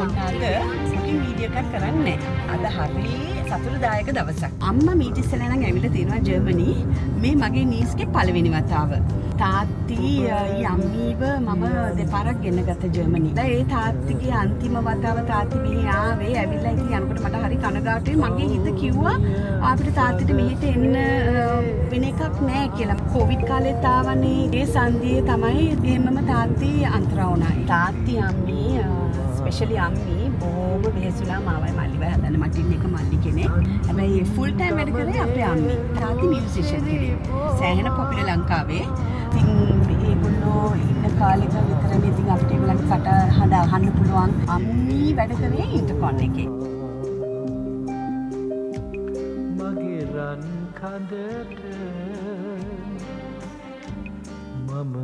ඔන්න අද shooting video එකක් කරන්නේ. අද හරි සතුටුදායක දවසක්. අම්මා මීට ඉස්සෙල්ලා නම් ඇවිල්ලා තියෙනවා ජර්මනි. මේ මගේ නීස්ගේ පළවෙනි වතාව. තාත්ති යම්මීව මම දෙපාරක් ගෙන්නගත්ත ජර්මනි. ඒ තාත්තිගේ අන්තිම වතාව තාත්ති මෙහි ආවේ. ඇවිල්ලා ඉතින් යනකොට මට හරි කනගාටුයි. මගේ හිත කිව්වා අපිට තාත්තිට මෙහෙට එන්න වෙන එකක් නෑ කියලා. කොවිඩ් කාලෙත් ආවනේ. ඒ සංදියේ තමයි එහෙමම තාත්ති අන්තරා වුණා. තාත්ති අම්මී ස්පෙෂලි අම්මී බොහොම වෙහෙසුලා මාවයි මල්ලිවයි හදන්න මටින් එක මල්ලි කෙනෙක්. හැබැයි ෆුල් ටයිම් වැඩ කරේ අපේ අම්මී. තාත්ති මියුසිෂියන් කෙනෙක්. සෑහෙන පොපියුලර් ලංකාවේ. ඉතින් ඒගොල්ලෝ ඉන්න කාලෙක විතරනේ ඉතින් අපිට ඒගොල්ලන්ගේ කටහඬ අහන්න පුළුවන්. අම්මී වැඩ කරේ ඉන්ටර්කොන් එකේ. මගේ රන් කඳට මම